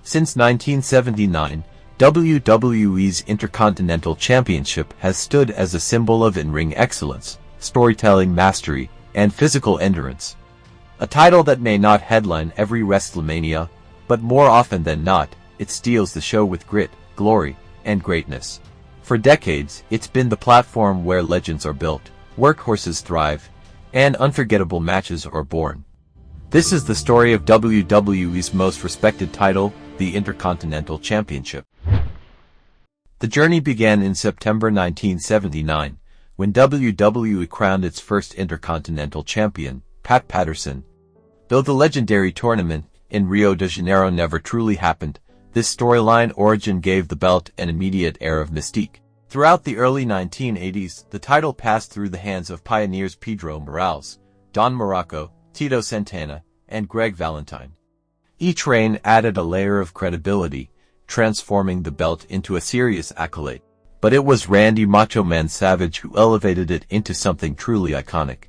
Since 1979, WWE's Intercontinental Championship has stood as a symbol of in-ring excellence, storytelling mastery, and physical endurance. A title that may not headline every WrestleMania, but more often than not, it steals the show with grit, glory, and greatness. For decades, it's been the platform where legends are built, workhorses thrive, and unforgettable matches are born. This is the story of WWE's most respected title, the Intercontinental Championship. The journey began in September 1979, when WWE crowned its first Intercontinental Champion, Patterson. Though the legendary tournament in Rio de Janeiro never truly happened, this storyline origin gave the belt an immediate air of mystique. Throughout the early 1980s, the title passed through the hands of pioneers Pedro Morales, Don Muraco, Tito Santana, and Greg Valentine. Each reign added a layer of credibility, transforming the belt into a serious accolade. But it was Randy Macho Man Savage who elevated it into something truly iconic.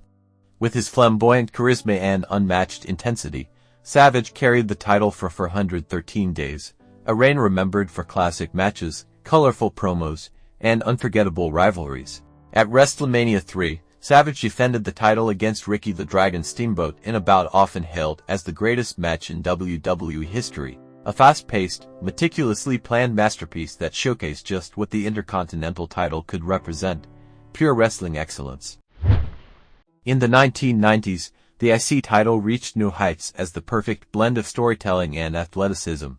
With his flamboyant charisma and unmatched intensity, Savage carried the title for 413 days, a reign remembered for classic matches, colorful promos, and unforgettable rivalries. At WrestleMania III, Savage defended the title against Ricky the Dragon Steamboat in a bout often hailed as the greatest match in WWE history, a fast-paced, meticulously planned masterpiece that showcased just what the Intercontinental title could represent, pure wrestling excellence. In the 1990s, the IC title reached new heights as the perfect blend of storytelling and athleticism.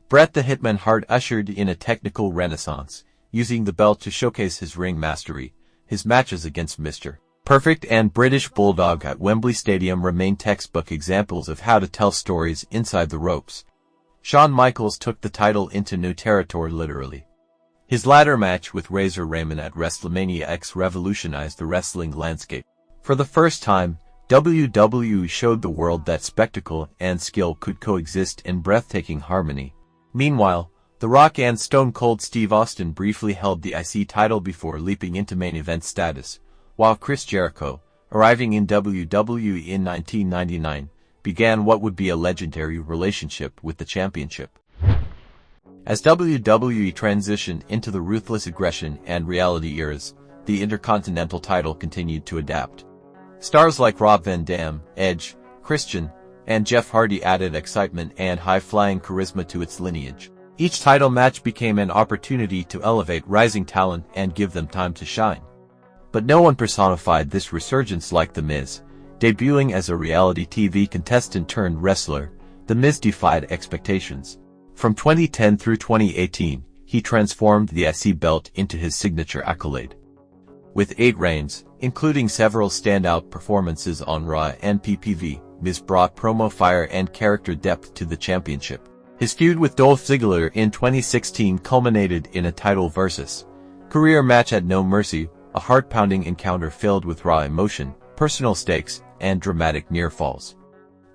Bret the Hitman Hart ushered in a technical renaissance, using the belt to showcase his ring mastery. His matches against Mr. Perfect and British Bulldog at Wembley Stadium remain textbook examples of how to tell stories inside the ropes. Shawn Michaels took the title into new territory literally. His latter match with Razor Ramon at WrestleMania X revolutionized the wrestling landscape. For the first time, WWE showed the world that spectacle and skill could coexist in breathtaking harmony. Meanwhile, The Rock and Stone Cold Steve Austin briefly held the IC title before leaping into main event status, while Chris Jericho, arriving in WWE in 1999, began what would be a legendary relationship with the championship. As WWE transitioned into the ruthless aggression and reality eras, the Intercontinental title continued to adapt. Stars like Rob Van Dam, Edge, Christian, and Jeff Hardy added excitement and high-flying charisma to its lineage. Each title match became an opportunity to elevate rising talent and give them time to shine. But no one personified this resurgence like The Miz. Debuting as a reality TV contestant turned wrestler, The Miz defied expectations. From 2010 through 2018, he transformed the IC belt into his signature accolade. With 8 reigns, including several standout performances on Raw and PPV, Miz brought promo fire and character depth to the championship. His feud with Dolph Ziggler in 2016 culminated in a title versus career match at No Mercy, a heart-pounding encounter filled with raw emotion, personal stakes, and dramatic near-falls.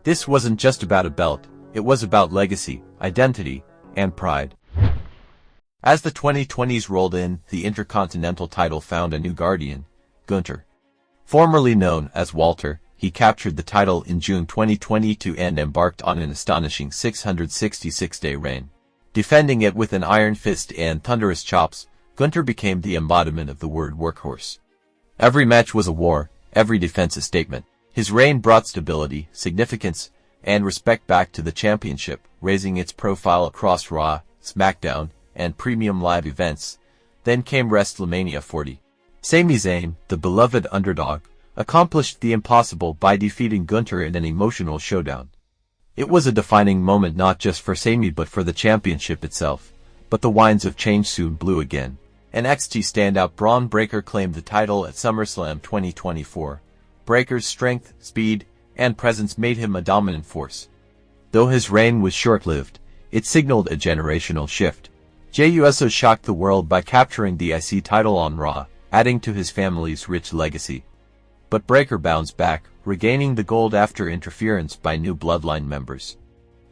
This wasn't just about a belt, it was about legacy, identity, and pride. As the 2020s rolled in, the Intercontinental title found a new guardian, Gunther. Formerly known as Walter, he captured the title in June 2022 and embarked on an astonishing 666-day reign. Defending it with an iron fist and thunderous chops, Gunther became the embodiment of the word workhorse. Every match was a war, every defense a statement. His reign brought stability, significance, and respect back to the championship, raising its profile across Raw, SmackDown, and premium live events. Then came WrestleMania 40. Sami Zayn, the beloved underdog, accomplished the impossible by defeating Gunther in an emotional showdown. It was a defining moment not just for Sami but for the championship itself. But the winds of change soon blew again. NXT standout Braun Breaker claimed the title at SummerSlam 2024. Breaker's strength, speed, and presence made him a dominant force. Though his reign was short-lived, it signaled a generational shift. Jey Uso shocked the world by capturing the IC title on Raw, adding to his family's rich legacy. But Breaker bounced back, regaining the gold after interference by new bloodline members.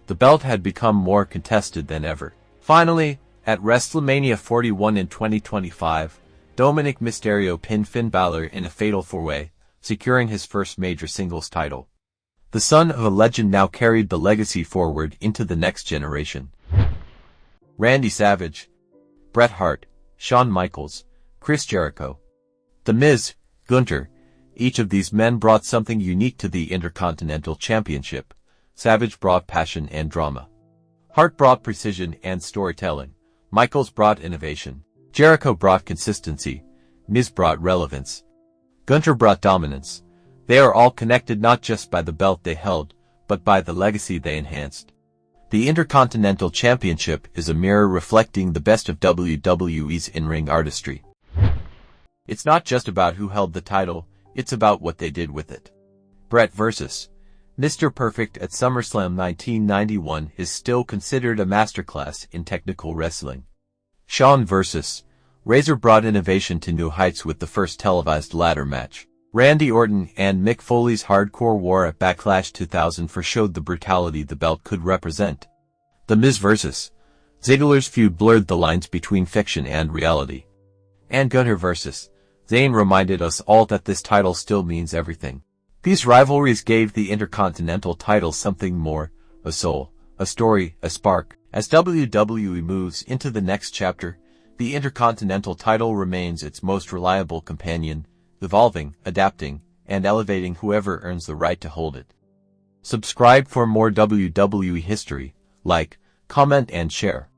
The belt had become more contested than ever. Finally, at WrestleMania 41 in 2025, Dominik Mysterio pinned Finn Balor in a fatal 4-way, securing his first major singles title. The son of a legend now carried the legacy forward into the next generation. Randy Savage, Bret Hart, Shawn Michaels, Chris Jericho, The Miz, Gunther. Each of these men brought something unique to the Intercontinental Championship. Savage brought passion and drama. Hart brought precision and storytelling. Michaels brought innovation. Jericho brought consistency. Miz brought relevance. Gunther brought dominance. They are all connected not just by the belt they held, but by the legacy they enhanced. The Intercontinental Championship is a mirror reflecting the best of WWE's in-ring artistry. It's not just about who held the title, it's about what they did with it. Bret vs. Mr. Perfect at SummerSlam 1991 is still considered a masterclass in technical wrestling. Shawn vs. Razor brought innovation to new heights with the first televised ladder match. Randy Orton and Mick Foley's hardcore war at Backlash 2004 showed the brutality the belt could represent. The Miz vs. Ziggler's feud blurred the lines between fiction and reality. And Gunther vs. Zayn reminded us all that this title still means everything. These rivalries gave the Intercontinental title something more, a soul, a story, a spark. As WWE moves into the next chapter, the Intercontinental title remains its most reliable companion, evolving, adapting, and elevating whoever earns the right to hold it. Subscribe for more WWE history, like, comment and share.